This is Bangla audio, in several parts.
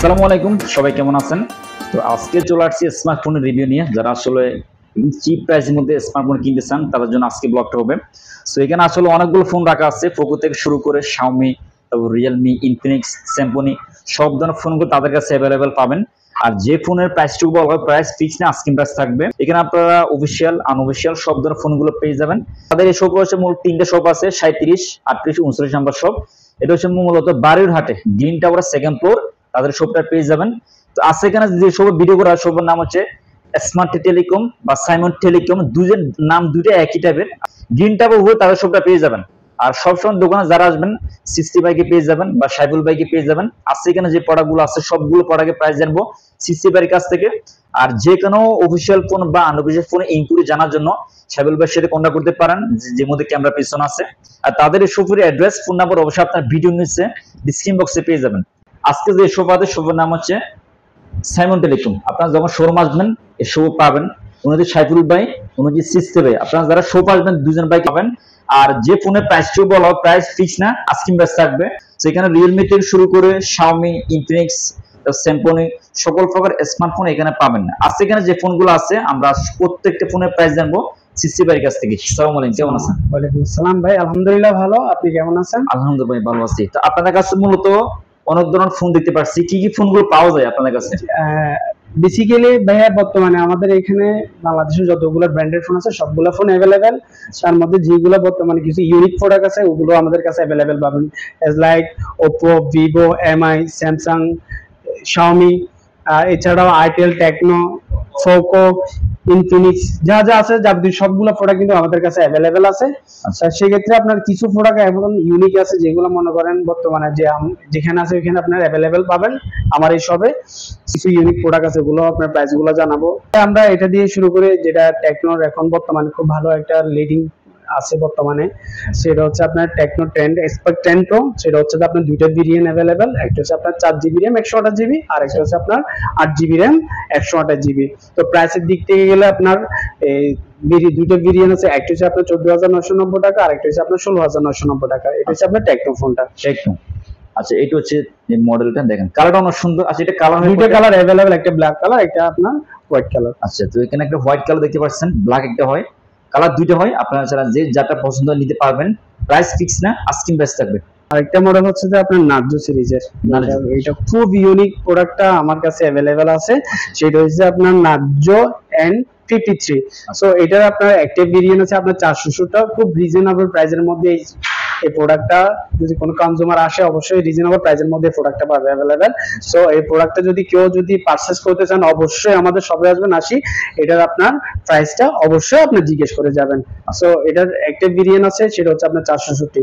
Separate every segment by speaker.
Speaker 1: আসসালামু আলাইকুম, সবাই কেমন আছেন? তো আজকে চলে আসছি স্মার্টফোনের রিভিউ নিয়ে। যারা আসলে চিপ প্রাইসের মধ্যে স্মার্টফোন কিনতে চান তাদের জন্য আজকে ব্লগটা হবে। সো এখানে আসলে অনেকগুলো ফোন রাখা আছে, পোকো থেকে শুরু করে শাওমি, তারপর রিয়েলমি, ইনফিনিক্স, স্যামসং, সব ধরনের ফোনগুলো তাদের কাছে অ্যাভেলেবেল পাবেন। আর যে ফোনের প্রাইসটুকু বলা হয় প্রাইস ফিক্স না, আস্কিং প্রাইস থাকবে। এখানে আপনারা অফিসিয়াল, আনঅফিসিয়াল সব ধরনের ফোনগুলো পেয়ে যাবেন। তাদের এই শপ হচ্ছে মূল তিনটা শপ আছে, 37, 38, 39 নাম্বার শপ। এটা হচ্ছে মূলত বাড়িরহাটে গ্রিন টাওয়ারের সেকেন্ড ফ্লোর, তাদের শপটা পেয়ে যাবেন। তো আজকে এখানে যে শপের ভিডিও করা শপের নাম হচ্ছে স্মার্ট টেলিকম বা সাইমন টেলিকম, দুজন নাম দুটো একই টাইপের। গ্রিন টাওয়ার উপরে তাদের শপটা পেয়ে যাবেন। আর সবসময় দোকানে যারা আসবেন 60 বাইকে পেয়ে যাবেন বা সাইফুল বাইকে পেয়ে যাবেন। আজকে এখানে যে প্রোডাক্টগুলো আছে সবগুলো প্রোডাক্টের প্রাইস জানবো 60 বাইয়ের কাছ থেকে। আর যে কোনো অফিসিয়াল ফোন বা আনঅফিসিয়াল ফোনে ইনকুয়ারি জানার জন্য সাইফুল ভাইয়ের সাথে কন্ট্যাক্ট করতে পারেন, যে মধ্যে ক্যামেরা পিছন আছে। আর তাদের এই শপের অ্যাড্রেস, ফোন নাম্বার অবশ্যই আপনার ভিডিও নিচে ডিসক্রিপশন বক্সে পেয়ে যাবেন। আজকে যে শপ আছে শপের নাম হচ্ছে সাইমন টেলিকম। আপনারা যখন শোরুম আসবেন এই শপ পাবেন, উনি সাইফুল ভাই, উনি সিস্তে ভাই। আপনারা যারা শপ আসবেন দুজন ভাই পাবেন। আর যে ফোনের প্রাইসটিও বলা হয় প্রাইস ফিক্স না, আস্কিং প্রাইস থাকবে। সেখানে রিয়েলমি থেকে শুরু করে শাওমি, ইনফিনিক্স, স্যামসং সকল প্রকার স্মার্টফোন এখানে পাবেন না। আজকে এখানে যে ফোনগুলো আছে আমরা প্রত্যেকটা ফোনের প্রাইস জানবো সিসি ভাইয়ের কাছ থেকে। আসসালামু আলাইকুম, কেমন আছেন?
Speaker 2: ওয়ালাইকুম আসসালাম ভাই, আলহামদুলিল্লাহ ভালো। আপনি কেমন আছেন?
Speaker 1: আলহামদুলিল্লাহ ভাই, ভালো আছি। তো আপনাদের কাছে মূলত অনেক ধরনের ফোন দেখতে পাচ্ছি, কি কি ফোনগুলো পাওয়া যায় আপনাদের কাছে?
Speaker 2: বেসিক্যালি ভাইয়া বর্তমানে আমাদের এখানে বাংলাদেশের যতগুলো ব্র্যান্ডেড ফোন আছে সবগুলো ফোন অ্যাভেলেবেল। তার মধ্যে যেগুলো বর্তমানে কিছু ইউনিক প্রোডাক্ট আছে ওগুলো আমাদের কাছে অ্যাভেলেবেল পাবেন, as like Oppo, Vivo, MI, Samsung, Xiaomi, এছাড়াও আইটেল, টেকনো, পোকো, ইনফিনিক্স, যা যা আছে যাবতীয় সবগুলো প্রোডাক্ট কিন্তু আমাদের কাছে অ্যাভেলেবেল আছে। আচ্ছা, সেক্ষেত্রে আপনার কিছু প্রোডাক্ট এখন ইউনিক আছে যেগুলো মনে করেন বর্তমানে যে যেখানে আছে ওইখানে আপনার অ্যাভেলেবেল পাবেন। আমার এই সবে কিছু ইউনিক প্রোডাক্ট আছে, ওগুলো আপনার প্রাইস গুলো জানাবো। আমরা এটা দিয়ে শুরু করে যেটা টেকনোর এখন বর্তমানে খুব ভালো একটা লিডিং আছে বর্তমানে, সেটা হচ্ছে আপনার টেকনো ট্রেন্ড এক্সপার্ট 10 প্রো। সেটা হচ্ছে আপনার দুইটা ভেরিয়েন্ট অ্যাভেলেবেল, একটা হচ্ছে আপনার 4GB র্যাম 128GB, আর একটা হচ্ছে আপনার 8GB র্যাম 128GB। তো প্রাইসের দিক থেকে গেলে আপনার এই দুটো ভেরিয়েন্ট আছে, একটা হচ্ছে আপনার 14,990 টাকা, আর একটা হচ্ছে আপনার 16,990 টাকা। এটা হচ্ছে আপনার টেকনো ফোনটা।
Speaker 1: টেকনো, আচ্ছা এটা হচ্ছে মডেলটা দেখেন, কালারটা অনেক সুন্দর। আচ্ছা এটা কালার,
Speaker 2: দুইটা কালার অ্যাভেলেবেল, একটা ব্ল্যাক কালার, একটা আপনার হোয়াইট কালার।
Speaker 1: আচ্ছা, তো এখানে একটা হোয়াইট কালার দেখতে পাচ্ছেন, ব্ল্যাক একটা হয়, কালার দুইটা হয়। আপনারা যারা যে যাটা পছন্দ নিতে পারবেন। প্রাইস ফিক্স না, আস্কিং প্রাইস থাকবে।
Speaker 2: আরেকটা মডেল হচ্ছে যে আপনার নার্জো সিরিজের, এটা খুব ইউনিক প্রোডাক্টটা আমার কাছে অ্যাভেলেবেল আছে। সেটা হচ্ছে আপনার নার্জো N53। সো এটার আপনার অ্যাক্টিভ ভেরিয়েন্ট আছে আপনার 470 টাকা, খুব রিজনেবল প্রাইসের মধ্যে এই প্রোডাক্টটা যদি কোনো কনজিউমার আসে অবশ্যই রিজনেবল প্রাইসের মধ্যে প্রোডাক্টটা পাবে অ্যাভেলেবেল। সো এই প্রোডাক্টটা যদি কেউ পারচেজ করতে চান অবশ্যই আমাদের শপে আসবেন। এটার আপনার প্রাইসটা অবশ্যই আপনি জিজ্ঞেস করে যাবেন। সো এটার অ্যাক্টিভ ভেরিয়েন্ট আছে, সেটা হচ্ছে আপনার 460,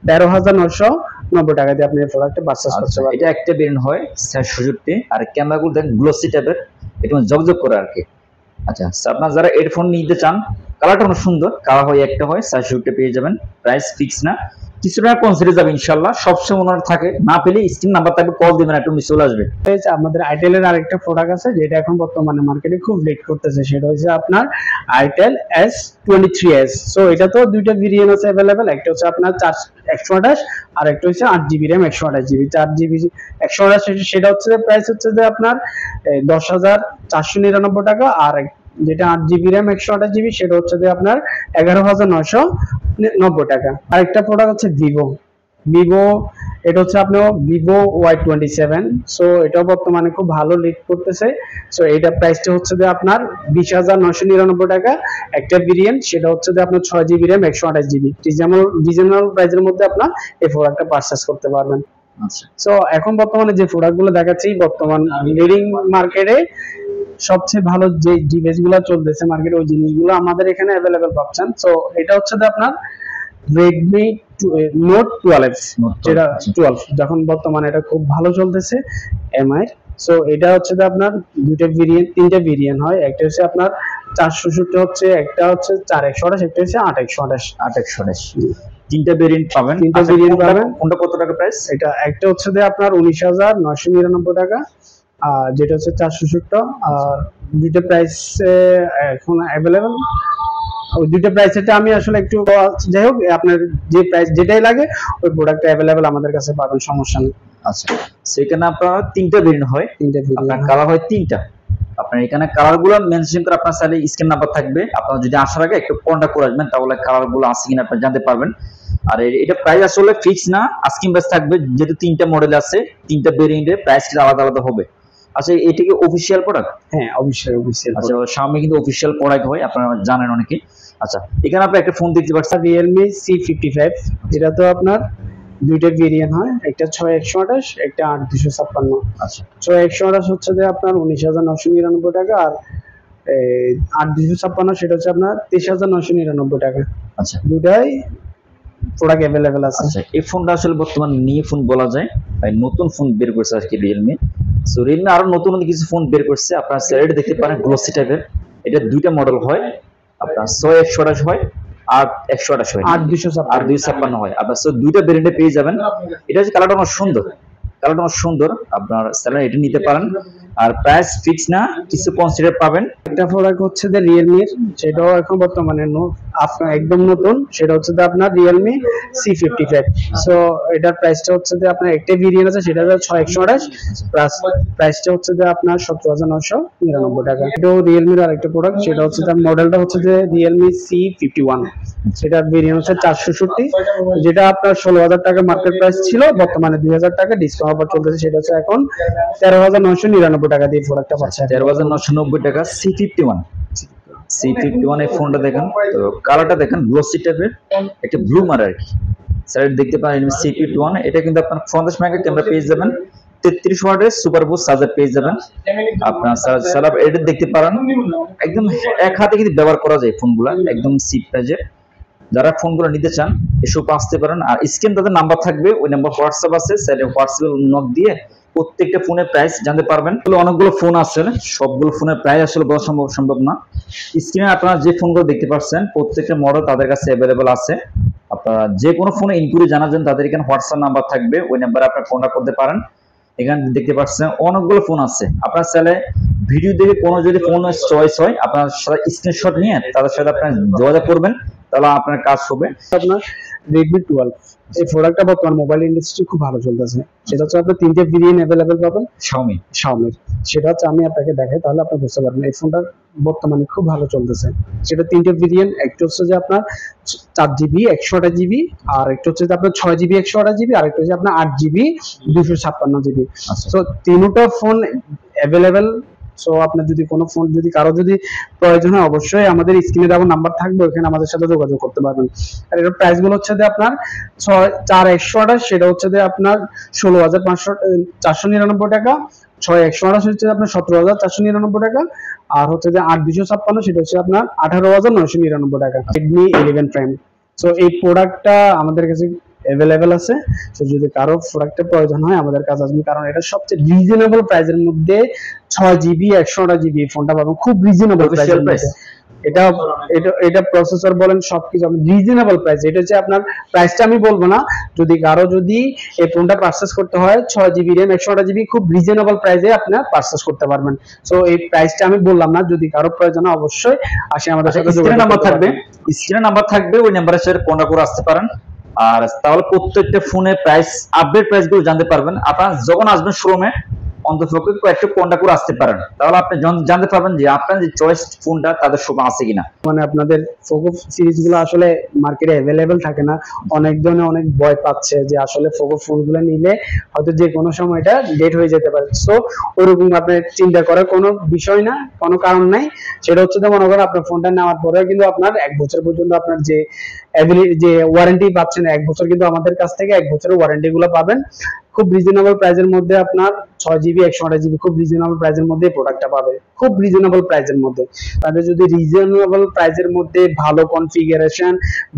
Speaker 2: 13,990 টাকা দিয়ে আপনি এই প্রোডাক্টটা পারচেজ করতে পারবেন।
Speaker 1: এটা একটা ভেরিয়েন্ট হয় 460, আর ক্যামেরাগুলো দেখেন গ্লোসি টাইপের, একটু জগজগ করে আর কি। আচ্ছা, আপনারা যারা হেডফোন নিতে চান, কালারটা অনেক সুন্দর, কালার হয় একটা হয় 460 পেয়ে যাবেন। প্রাইস ফিক্স না, কিছু টাকা কনসিডার যাবে ইনশাআল্লাহ। সবসময় ওনার থাকে, না পেলে স্ক্রিন নাম্বার থাকবে, কল দিবেন, একটু মিস চলে আসবে।
Speaker 2: আমাদের আইটেলের আরেকটা প্রোডাক্ট আছে যেটা এখন বর্তমানে মার্কেটে খুব লিড করতেছে, সেটা হচ্ছে আপনার আইটেল S23s। সো এটা তো দুইটা ভেরিয়েন্ট আছে অ্যাভেলেবেল, একটা হচ্ছে আপনার 128 আর একটা হচ্ছে 8GB র্যাম 128GB। 4GB 128 সেটা হচ্ছে প্রাইস হচ্ছে যে আপনার 10,499 টাকা, আর যেটা 8GB র্যাম 128GB সেটা হচ্ছে যে আপনার 11,990 টাকা। আরেকটা প্রোডাক্ট হচ্ছে ভিভো, এটা হচ্ছে আপনার ভিভো Y27। সো এটা বর্তমানে খুব ভালো লিড করতেছে। সো এটা প্রাইসটা হচ্ছে যে আপনার 20,999 টাকা। একটা ভেরিয়েন্ট সেটা হচ্ছে যে আপনার 6GB র্যাম 128GB, রিজনেবল প্রাইসের মধ্যে আপনার এই প্রোডাক্টটা পারচেজ করতে পারবেন।
Speaker 1: আচ্ছা,
Speaker 2: সো এখন বর্তমানে যে প্রোডাক্টগুলো দেখাচ্ছি বর্তমান লিডিং মার্কেটে সবচেয়ে ভালো যে ডিভাইসগুলো চলতেছে মার্কেটে, ওই জিনিসগুলো আমাদের এখানে অ্যাভেলেবেল পাচ্ছেন। সো এটা হচ্ছে যে আপনার Redmi Note 12, যেটা 12 যখন বর্তমানে এটা খুব ভালো চলতেছে এমআই। সো এটা হচ্ছে যে আপনার তিনটা ভেরিয়েন্ট হয়, একটা হচ্ছে আপনার 460 হচ্ছে, একটা হচ্ছে 4128, একটা হচ্ছে 8128।
Speaker 1: তিনটা ভেরিয়েন্ট পাবেন। কোনটা কত টাকা প্রাইস?
Speaker 2: এটা একটা হচ্ছে যে আপনার 19,999 টাকা, আর যেটা হচ্ছে 460। আর দুইটা প্রাইস এখন অ্যাভেলেবেল। ওই দুটো প্রাইসটা আমি আসলে একটু, যাই হোক আপনার যে প্রাইস যেটাই লাগে ওই প্রোডাক্টটা অ্যাভেলেবেল আমাদের কাছে পাবেন, সমস্যা নেই।
Speaker 1: আচ্ছা, সেখানে আপনার তিনটা ভেরিয়েন্ট হয়,
Speaker 2: তিনটা
Speaker 1: আপনার
Speaker 2: ভেরিয়েন্ট।
Speaker 1: কালার হয় তিনটা। আপনার এখানে কালারগুলো মেনশন করে আপনার সাইডে স্ক্রিন নাম্বার থাকবে, আপনারা যদি আসার আগে একটু কন্টাক্ট করে আসবেন তাহলে কালারগুলো আছে কিনা আপনি জানতে পারবেন। আর এটা প্রাইস আসলে ফিক্স না, আস্কিং প্রাইস থাকবে, যেহেতু তিনটা মডেল আছে, তিনটা ভেরিয়েন্টের প্রাইস কিন্তু আলাদা আলাদা হবে। আচ্ছা, এটা কি অফিসিয়াল প্রোডাক্ট?
Speaker 2: হ্যাঁ, অবশ্যই অবশ্যই।
Speaker 1: আচ্ছা, Xiaomi কিন্তু অফিসিয়াল প্রোডাক্ট হয়, আপনারা জানেন অনেকে। আচ্ছা, এখানে আপনি একটা ফোন দেখতে পাচ্ছেন,
Speaker 2: Realme C55, এটা তো আপনার দুইটা ভেরিয়েন্ট হয়, একটা 6128, একটা 8256।
Speaker 1: আচ্ছা
Speaker 2: 6128 হচ্ছে যে আপনার 19,999 টাকা, আর 8256 সেটা হচ্ছে আপনার 23,999 টাকা।
Speaker 1: আচ্ছা
Speaker 2: দুটাই প্রোডাক্ট অ্যাভেলেবেল আছে।
Speaker 1: আচ্ছা, এই ফোনটা আসলে বর্তমান নিউ ফোন বলা যায়, তাই নতুন ফোন বের করছে আজকে রিয়েলমি। সো রিয়েলমি আরো নতুন নতুন কিছু ফোন বের করছে, আপনারা স্যারেট দেখতে পারেন গ্লোসি টাইপের। এটা দুইটা মডেল হয়, আপনার 6128 হয় আর 128 হয়,
Speaker 2: 8256
Speaker 1: আর 256 হয়। আপনার সো দুইটা ভেরিয়েন্টে পেয়ে যাবেন। এটা হচ্ছে কালারটা অনেক সুন্দর, কালারটা অনেক সুন্দর, আপনার স্যালারি এটা নিতে পারেন। আর প্রাইস ফিক্স না, কিছু কনসিডার পাবেন।
Speaker 2: একটা প্রোডাক্ট হচ্ছে যে রিয়েলমির, সেটাও এখন বর্তমানে আপনার একদম নতুন, সেটা হচ্ছে যে আপনার রিয়েলমি C55। সো এটার প্রাইসটা হচ্ছে যে আপনার একটা ভেরিয়েন্ট আছে, সেটা হচ্ছে 6128, প্লাস প্রাইসটা হচ্ছে যে আপনার 17,999 টাকা। এটাও রিয়েলমির আরেকটা প্রোডাক্ট, সেটা হচ্ছে তার মডেলটা হচ্ছে যে রিয়েলমি C51, সেটার ভেরিয়েন্ট হচ্ছে 460, যেটা আপনার 16,000 টাকা মার্কেট প্রাইস ছিল, বর্তমানে 2,000 টাকা ডিসকাউন্ট অফার চলতেছে, সেটা হচ্ছে এখন 13,999 টাকা দিয়ে প্রোডাক্টটা পাচ্ছে।
Speaker 1: 13,990 টাকা C51 এই ফোনটা দেখেন, তো কালারটা দেখেন গ্লোসি টাইপের, একটা ব্লু মার আর কি। স্যার দেখতে পারেন C51, এটা কিন্তু আপনার 50 মেগা ক্যামেরা পেয়ে যাবেন, 33 ওয়াটের সুপার বুস্ট চার্জার পেয়ে যাবেন। আপনার স্যার এটা দেখতে পারেন, একদম এক হাতে কিন্তু ব্যবহার করা যায় ফোনগুলো, একদম চিপ প্রাইজে। যারা ফোনগুলো নিতে চান এসব আসতে পারেন। আর স্ক্রিন তাদের নাম্বার থাকবে, ওই নাম্বার হোয়াটসঅ্যাপ আছে, স্যার হোয়াটসঅ্যাপে নক দিয়ে প্রত্যেকটা ফোনের প্রাইস জানতে পারবেন। অনেকগুলো ফোন আছে, সবগুলো ফোনের প্রাইস আসলে বলা সম্ভব না। স্ক্রিনে আপনারা যে ফোনগুলো দেখতে পাচ্ছেন প্রত্যেকটা মডেল তাদের কাছে অ্যাভেলেবল আছে। আপনারা যে কোনো ফোনে ইনকুয়ারি জানার জন্য তাদের এখানে হোয়াটসঅ্যাপ নাম্বার থাকবে, ওই নাম্বারে আপনারা কন্ট্যাক্ট করতে পারেন। এখানে দেখতে পাচ্ছেন অনেকগুলো ফোন আছে, আপনার চাইলে ভিডিও দেখে কোনো যদি ফোন চয়েস হয় আপনার সাথে স্ক্রিনশট নিয়ে তাদের সাথে আপনার যোগাযোগ করবেন, তাহলে আপনার কাজ হবে।
Speaker 2: আপনার Redmi 12, এই প্রোডাক্টটা বর্তমান মোবাইল ইন্ডাস্ট্রি খুব ভালো চলতেছে। সেটা হচ্ছে আপনার তিনটে ভেরিয়েন্ট অ্যাভেলেবেল পাবেন Xiaomi। সেটা হচ্ছে আমি আপনাকে দেখাই, তাহলে আপনি বুঝতে পারবেন এই ফোনটা বর্তমানে খুব ভালো চলতেছে। সেটা তিনটে ভেরিয়েন্ট, একটা হচ্ছে যে আপনার 4GB 128GB, আর একটা হচ্ছে যে আপনার 6GB 128GB, আর একটা হচ্ছে আপনার 8GB 256GB। তো তিনটা ফোন অ্যাভেলেবেল। সো আপনার যদি কোনো ফোন যদি কারো যদি প্রয়োজন হয়, অবশ্যই আমাদের স্ক্রিনে দেওয়া নাম্বার থাকবে, ওখানে আমাদের সাথে যোগাযোগ করতে পারবেন। আর এর প্রাইস গুলো হচ্ছে যে আপনার 4128, সেটা হচ্ছে যে আপনার 16,499 টাকা, 6128 হচ্ছে আপনার 17,499 টাকা, আর হচ্ছে যে 8256 সেটা হচ্ছে আপনার 18,999 টাকা। Redmi 11 Prime। সো এই প্রোডাক্টটা আমাদের কাছে অ্যাভেলেবেল আছে। তো যদি কারো প্রোডাক্টের প্রয়োজন হয় আমাদের কাছে আসবেন, কারণ এটা সবচেয়ে রিজনেবল প্রাইসের মধ্যে 6GB 128GB ফোনটা পাবেন, খুব রিজনেবল প্রাইসের মধ্যে। এটা এটা এটা প্রসেসর বলেন সবকিছু রিজনেবল প্রাইস। এটা হচ্ছে আপনার প্রাইসটা আমি বলবো না, যদি কারো যদি এই ফোনটা পারচেজ করতে হয় 6GB RAM 128GB খুব রিজনেবল প্রাইসে আপনার পারচেজ করতে পারবেন। সো এই প্রাইসটা আমি বললাম না, যদি কারো প্রয়োজন হয় অবশ্যই আসে আমাদের সাথে
Speaker 1: স্ক্রিনে নাম্বার থাকবে, স্ক্রিনে নাম্বার থাকবে, ওই নাম্বারের সাথে কন্টাক্ট করে আসতে পারেন। আর তাহলে প্রত্যেকটা ফোনের প্রাইস আপডেট প্রাইস গুলো জানতে পারবেন। আপনারা যখন আসবেন শোরুমে অন্ততপক্ষে কয়েকটা কন্টাক্ট করে আসতে পারেন, তাহলে আপনি জানতে পারবেন যে আপনার যে চয়েস ফোনটা তাদের শোরুমে আছে কিনা।
Speaker 2: মানে আপনাদের পোকো সিরিজ গুলো আসলে মার্কেটে অ্যাভেলেবেল থাকে না, অনেক জনে অনেক ভয় পাচ্ছে যে আসলে পোকো ফোন গুলো নিলে হয়তো যে কোনো সময় এটা ডেট হয়ে যেতে পারে। সো ওরকম আপনার চিন্তা করার কোনো বিষয় না, কোনো কারণ নাই। সেটা হচ্ছে যে মনে করেন আপনার ফোনটা নেওয়ার পরে কিন্তু আপনার 1 বছর পর্যন্ত আপনার যে যে ওয়ারেন্টি পাচ্ছেন, 1 বছর কিন্তু আমাদের কাছ থেকে 1 বছরের ওয়ারেন্টি গুলো পাবেন খুব রিজনেবল প্রাইসের মধ্যে। আপনার 6GB 128GB খুব রিজনেবল প্রাইসের মধ্যে প্রোডাক্টটা পাবে, খুব রিজনেবল প্রাইসের মধ্যে। তাদের যদি রিজনেবল প্রাইসের মধ্যে ভালো কনফিগারেশন,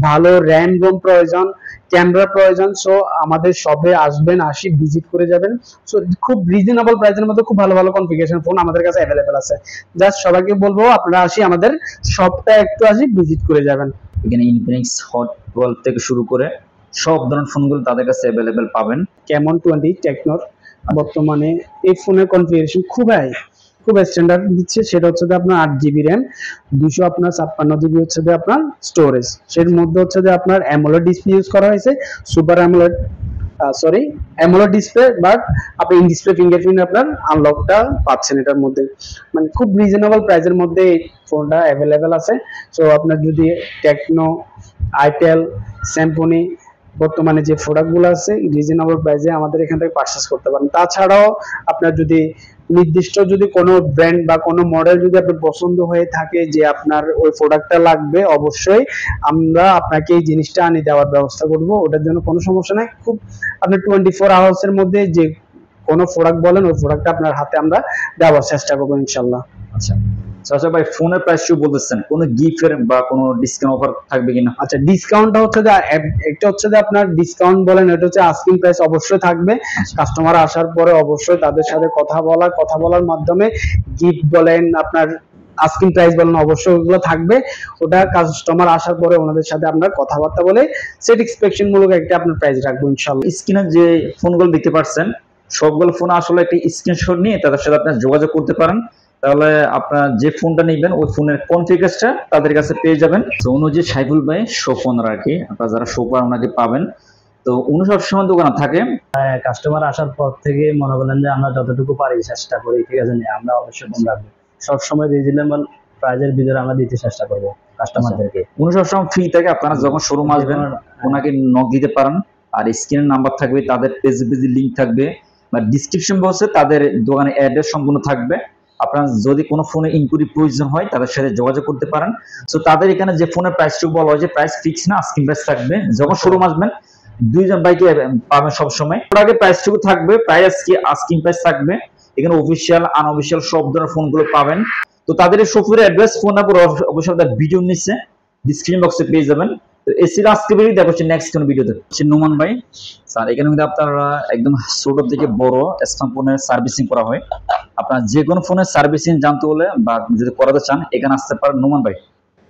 Speaker 2: ভালো র্যাম রোম প্রয়োজন, ক্যামেরা প্রয়োজন, সো আমাদের শপে আসবেন, আসি ভিজিট করে যাবেন। সো খুব রিজনেবল প্রাইসের মধ্যে খুব ভালো ভালো কনফিগারেশন ফোন আমাদের কাছে অ্যাভেলেবেল আছে। জাস্ট সবাইকে বলবো আপনারা আসি আমাদের শপটা একটু আসি ভিজিট করে যাবেন।
Speaker 1: এখানে ইনফিনিক্স হট 12 থেকে শুরু করে সব ধরনের ফোনগুলো তাদের কাছে অ্যাভেলেবেল পাবেন।
Speaker 2: Camon 20 টেকনোর বর্তমানে এই ফোনের কনফিগারেশন খুব স্ট্যান্ডার্ড দিচ্ছে। সেটা হচ্ছে যে আপনার 8GB RAM, 256GB হচ্ছে যে আপনার স্টোরেজ। সের মধ্যে হচ্ছে যে আপনার অ্যামোলেড ডিসপ্লে ইউজ করা হয়েছে, super AMOLED sorry AMOLED display, but আপনি ইন ডিসপ্লে ফিঙ্গারপ্রিন্ট আপনার আনলকটা পাচ্ছেন এটার মধ্যে। মানে খুব রিজনেবল প্রাইসের মধ্যে এই ফোনটা অ্যাভেলেবেল আছে। সো আপনার যদি টেকনো, আইটেল, স্যামসং বর্তমানে যে প্রোডাক্টগুলো আছে রিজনেবল প্রাইসে আমাদের এখান থেকে পারচেজ করতে পারেন। তাছাড়াও আপনার যদি নির্দিষ্ট যদি কোনো ব্র্যান্ড বা কোনো মডেল যদি আপনার পছন্দ হয়ে থাকে যে আপনার ওই প্রোডাক্টটা লাগবে, অবশ্যই আমরা আপনাকে এই জিনিসটা আনি দেওয়ার ব্যবস্থা করব, ওটার জন্য কোনো সমস্যা নাই। খুব আপনি 24 আওয়ার্স এর মধ্যে যে কোনো প্রোডাক্ট বলেন ওই প্রোডাক্টটা আপনার হাতে আমরা দেওয়ার চেষ্টা করবো ইনশাল্লাহ।
Speaker 1: আচ্ছা আচ্ছা ভাই, ফোনের প্রাইস কি বলতেছেন, কোনো গিফটের বা কোনো ডিসকাউন্ট অফার থাকবে কিনা?
Speaker 2: আচ্ছা, ডিসকাউন্টটা হচ্ছে যে একটা হচ্ছে যে আপনার ডিসকাউন্ট বলেন, এটা হচ্ছে আস্কিং প্রাইস অবশ্যই থাকবে। কাস্টমার আসার পরে অবশ্যই তাদের সাথে কথা বলার মাধ্যমে গিফট বলেন, আপনার আস্কিং প্রাইস বলেন, অবশ্যই ওগুলো থাকবে। ওটা কাস্টমার আসার পরে ওনাদের সাথে আপনার কথাবার্তা বলে স্যাটিসফ্যাকশন মূলক একটা আপনার প্রাইস রাখবো ইনশাআল্লাহ।
Speaker 1: স্ক্রিনে যে ফোনগুলো দেখতে পাচ্ছেন সবগুলো ফোন আসলে একটা স্ক্রিনশট নিয়ে তাদের সাথে আপনি যোগাযোগ করতে পারেন, তাহলে আপনার যে ফোনটা নেবেন ওই ফোনের কনফিগারটা তাদের কাছে পেয়ে যাবেন। তো অনুযায়ী সাইফুল ভাই শপ ওনার আর কি, আপনারা যারা শপ ওনাকে পাবেন, তো উনি সবসময় দোকানে থাকে।
Speaker 3: কাস্টমার আসার পর থেকে মনে করেন যে আমরা যতটুকু পারি চেষ্টা করি, ঠিক আছে, আমরা অবশ্যই ফোন রাখবো, সবসময় রিজনেবল প্রাইজের ভিতরে আমরা দিতে চেষ্টা করবো কাস্টমারদেরকে।
Speaker 1: উনি সবসময় ফ্রি থাকে, আপনারা যখন শোরুম আসবেন ওনাকে নক দিতে পারেন, আর স্ক্রিনের নাম্বার থাকবে, তাদের পেজে লিঙ্ক থাকবে, বা ডিসক্রিপশন বক্সে তাদের দোকানের অ্যাড্রেস সম্পূর্ণ থাকবে। আপনার যদি কোনো ফোনে ইনকুয়ারি প্রয়োজন হয় তাদের সাথে যোগাযোগ করতে পারেন। সো তাদের এখানে যে ফোনের প্রাইসটুকু বলা হয় যে প্রাইস ফিক্স না, আস্কিং প্রাইস থাকবে। যখন শোরুম আসবেন দুইজন বাইকে পাবেন সবসময়, ওর আগে প্রাইসটুকু থাকবে, প্রাইস কি আস্কিং প্রাইস থাকবে। এখানে অফিসিয়াল আনঅফিসিয়াল সব ধরনের ফোনগুলো পাবেন। তো তাদের এই শপের অ্যাড্রেস, ফোন নাম্বার অবশ্যই তার ভিডিও নিচে ডিসক্রিপশন বক্সে পেয়ে যাবেন। তো এসির আজকে ভিডিও দেখো নেক্সট কোন ভিডিওতে। নোমান ভাই স্যার, এখানে কিন্তু আপনারা একদম ছোট থেকে বড় স্মার্ট ফোনের সার্ভিসিং করা হয়। আপনার যে কোনো ফোনের সার্ভিসিং জানতে হলে বা যদি করাতে চান এখানে আসতে পারেন। নোমান ভাই,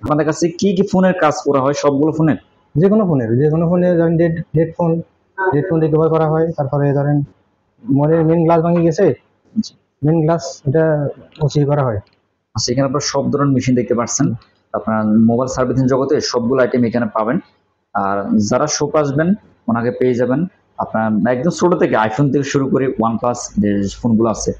Speaker 1: আপনাদের কাছে কি কি ফোনের কাজ করা হয়? সবগুলো ফোনের?
Speaker 4: যে কোনো ফোনে ধরেন ডেড ফোন রিকভার করা হয়। তারপরে ধরেন মেন গ্লাস ভাঙে গেছে, মেন গ্লাস এটা ওসি করা হয়।
Speaker 1: আচ্ছা, এখানে আপনার সব ধরনের মেশিন দেখতে পাচ্ছেন। আপনার মোবাইল সার্ভিসিং জগতে সবগুলো আইটেম এখানে পাবেন। আর যারা শপ আসবেন ওনাকে পেয়ে যাবেন। আপনার একদম ছোট থেকে আইফোন থেকে শুরু করে OnePlus যে ফোনগুলো আছে,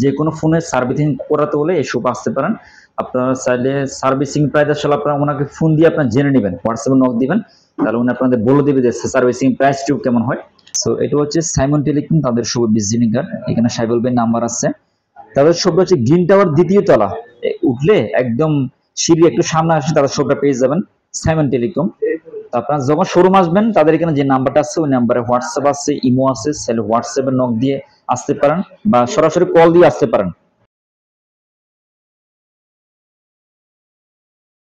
Speaker 1: যে কোনো ফোনের সার্ভিসিং করাতে হলে এই শপ আসতে পারেন। আপনারা চাইলে সার্ভিসিং প্রাইস আসলে আপনারা ওনাকে ফোন দিয়ে আপনার জেনে নেবেন, হোয়াটসঅ্যাপে নক দিবেন, তাহলে উনি আপনাদের বলে দেবে যে সার্ভিসিং প্রাইসটিও কেমন হয়। সো এটা হচ্ছে সাইমন টেলিকম, তাদের শুভ ভিজিটিং কার্ড। এখানে সাইবুল ভাই নাম্বার আছে। তাদের শপটা হচ্ছে গ্রিন টাওয়ার 2য় তলা, উঠলে একদম সিঁড়ি একটু সামনে আসে তাদের শপটা পেয়ে যাবেন, সাইমন টেলিকম। তো আপনারা যখন শোরুম আসবেন তাদের এখানে যে নাম্বারটা আছে ওই নাম্বারে হোয়াটসঅ্যাপ আছে, ইমো আছে, হোয়াটসঅ্যাপে নক দিয়ে আসতে পারেন বা সরাসরি কল দিয়ে আসতে পারেন।